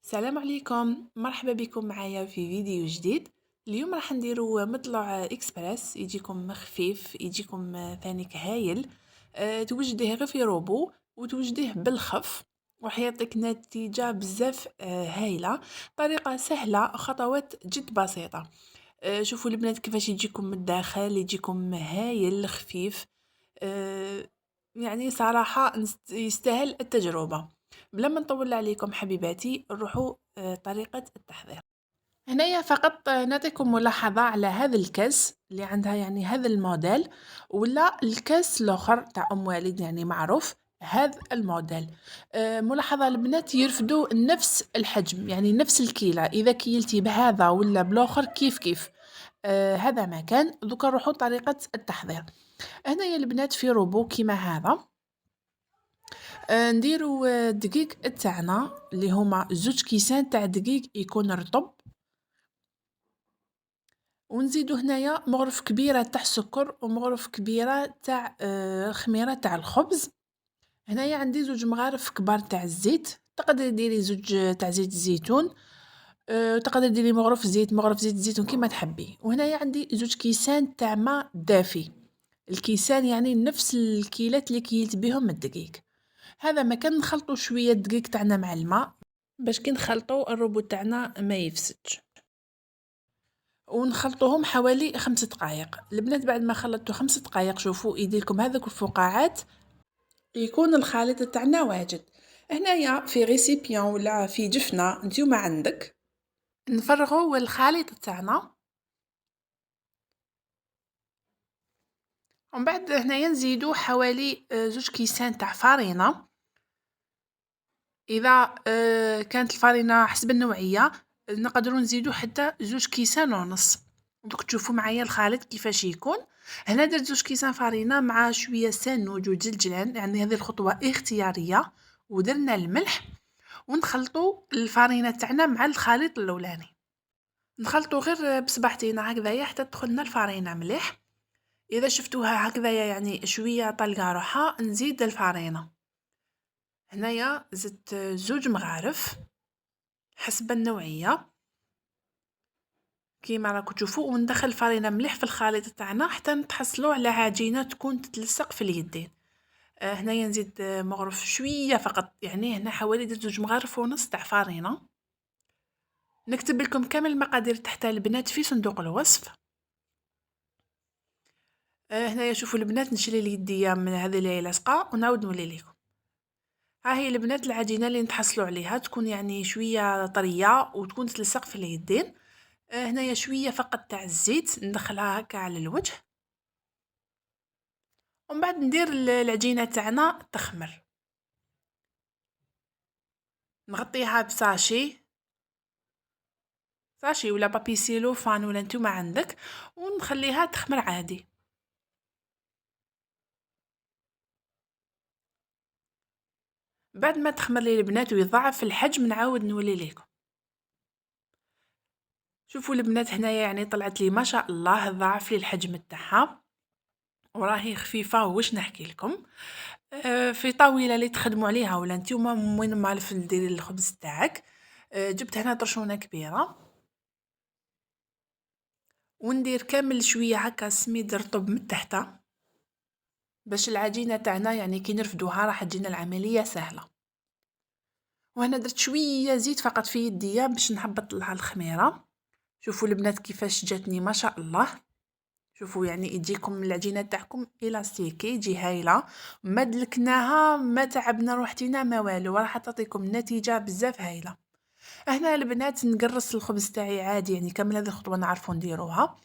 السلام عليكم، مرحبا بكم معايا في فيديو جديد. اليوم راح نديرو مطلع اكسبرس يجيكم خفيف، يجيكم ثاني هايل. توجديه غير في روبو وتوجديه بالخف، راح يعطيك نتيجة بزاف هايلة. طريقة سهلة، خطوات جد بسيطة. شوفوا البنات كيفاش يجيكم من الداخل، يجيكم هايل خفيف. آه، يعني صراحة يستاهل التجربة. بلا ما نطول عليكم حبيباتي، نروحوا طريقة التحضير. هنايا فقط نعطيكم ملاحظة على هذا الكاس اللي عندها يعني هذا الموديل، ولا الكاس الاخر تاع ام والد يعني معروف هذا الموديل. ملاحظة البنات يرفدوا نفس الحجم يعني نفس الكيلة، اذا كيلتي بهذا ولا بالاخر كيف كيف. هذا ما كان. دوكا نروحوا طريقة التحضير. هنايا البنات في روبو كيما هذا. نديرو الدقيق تاعنا اللي هما 2 كيسان تاع دقيق يكون رطب، ونزيدو هنايا مغرف كبيرة تاع سكر ومغرف كبيرة تاع خميرة تاع الخبز. هنايا عندي 2 مغارف كبار تاع الزيت، تقدري ديري 2 تاع زيت الزيتون، تقدري ديري مغرف زيت الزيتون كيما تحبي. وهنايا عندي 2 كيسان تاع ماء دافي، الكيسان يعني نفس الكيلات اللي كيلت بهم الدقيق. هذا ما كان نخلطوا شويه الدقيق تاعنا مع الماء باش كي نخلطوا الروبو تاعنا ما يفسدش، ونخلطوهم حوالي 5 دقائق. البنات بعد ما خلطتوا 5 دقائق شوفوا يديلكم هذوك الفقاعات، يكون الخليط تاعنا واجد. هنايا في ريسيبيون ولا في جفنه نتوما عندك، نفرغوا الخليط تاعنا. ومن بعد هنايا نزيدو حوالي 2 كيسان تاع فارينه. إذا كانت الفرينة حسب النوعية نقدروا نزيدو حتى 2 كيسان ونص. دوك تشوفوا معايا الخليط كيفاش يكون. هنا درت 2 كيسان فرينة مع شوية سنوج وجلجلان، يعني هذه الخطوة اختيارية. ودرنا الملح ونخلطوا الفرينة تاعنا مع الخليط الاولاني، نخلطوا غير بصباحتينا هكذايا حتى تدخلنا الفرينة مليح. اذا شفتوها هكذايا يعني شوية طلقة روحها نزيد الفرينة. هنايا زدت 2 مغارف حسب النوعية كيما راكم تشوفوا، وندخل الفرينة مليح في الخليط تاعنا حتى نتحصلوا على عجينة تكون تتلصق في اليدين. هنايا نزيد مغرف شويه فقط، يعني هنا حوالي درت 2 مغارف ونص تاع فرينة. نكتب لكم كامل المقادير تحت البنات في صندوق الوصف. هنايا شوفوا البنات نشري اليديه من هذه اللي لاصقه ونعاود نولي لكم. ها هي البنات العجينه اللي نتحصلوا عليها، تكون يعني شويه طريه وتكون تلصق في اليدين. هنايا شويه فقط تاع الزيت ندخلها هكا على الوجه، ومن بعد ندير العجينه تاعنا تخمر. نغطيها بساشي ولا بابي سيلوفان ولا نتوما عندك، ونخليها تخمر عادي. بعد ما تخمر لي البنات ويضاعف الحجم نعاود نولي لكم. شوفوا البنات هنايا يعني طلعت لي ما شاء الله، ضاعف لي الحجم تاعها وراهي خفيفه. واش نحكي لكم، في طاوله اللي تخدموا عليها ولا نتوما وين ما ديري الخبز تاعك. جبت هنا طرشونه كبيره وندير كامل شويه هكا سميد رطب من تحت باش العجينه تاعنا يعني كي نرفدوها راح تجينا العمليه سهله. وهنا درت شويه زيت فقط في يديا باش نهبط لها الخميره. شوفوا البنات كيفاش جاتني ما شاء الله. شوفوا يعني يجيكم العجينه تاعكم الاستيكي، يجي هايله، ما دلكناها ما تعبنا روحتينا ما والو، راح تعطيكم نتيجه بزاف هايله. هنا البنات نقرص الخبز تاعي عادي، يعني كامل هذه الخطوه نعرفوا نديروها.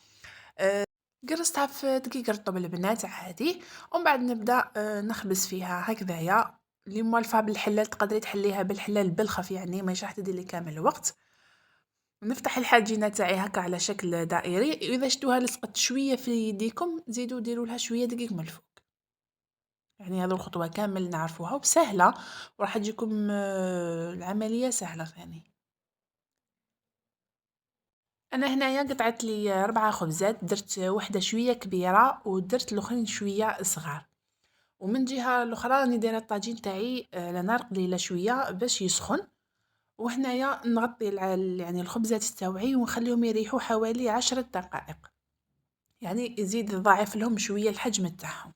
قرصتها في دقيق رطب البنات عادي، ومن بعد نبدا نخبز فيها هكذايا. اللي موالفه بالحلال تقدري تحليها بالحلال بالخف، يعني ما راح تديري كامل الوقت. نفتح العجينه تاعي هكا على شكل دائري، اذا شتوها لصقت شويه في يديكم زيدوا ديروا لها شويه دقيق من الفوق. يعني هذه الخطوه كامل نعرفوها وسهله، وراح تجيكم العمليه سهله ثاني. انا هنايا قطعت لي 4 خبزات، درت وحده شويه كبيره ودرت الاخرين شويه صغار. ومن جهه الاخرى راني دايره الطاجين تاعي على نار قليله شويه باش يسخن. وهنايا نغطي يعني الخبزات تاوعي ونخليهم يريحوا حوالي 10 دقائق، يعني يزيد ضاعف لهم شويه الحجم تاعهم.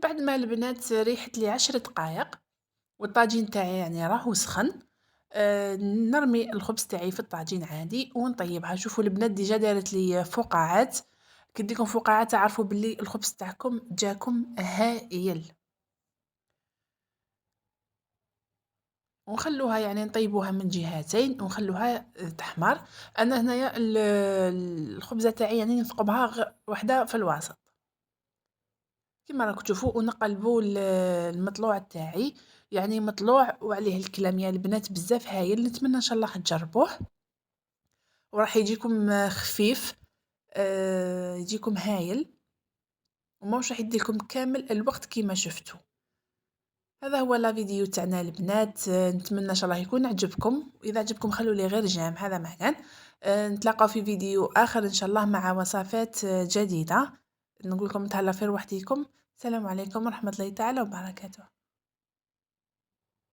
بعد ما البنات ريحت لي 10 دقائق والطاجين تاعي يعني راهو سخن، نرمي الخبز تاعي في الطاجين عادي ونطيبها. شوفوا البنات ديجا دارت لي فقاعات، كي ديكم فقاعات تعرفوا باللي الخبز تاعكم جاكم هائل. ونخلوها يعني نطيبوها من جهتين ونخلوها تحمر. انا هنايا الخبزه تاعي يعني نثقبها وحده في الوسط كما راكم تشوفوا، ونقلبوا المطلوع تاعي، يعني مطلوع وعليه الكلام يا البنات بزاف هايل. نتمنى ان شاء الله تجربوه وراح يجيكم خفيف، يجيكم هايل وماوش راح يديلكم كامل الوقت كيما شفتوا. هذا هو لا فيديو تاعنا البنات، نتمنى ان شاء الله يكون عجبكم، واذا عجبكم خلوا لي غير جيم، هذا ما كان. نتلاقاو في فيديو اخر ان شاء الله مع وصفات جديده. نقول لكم تهلاو في روحتكم. السلام عليكم ورحمه الله تعالى وبركاته.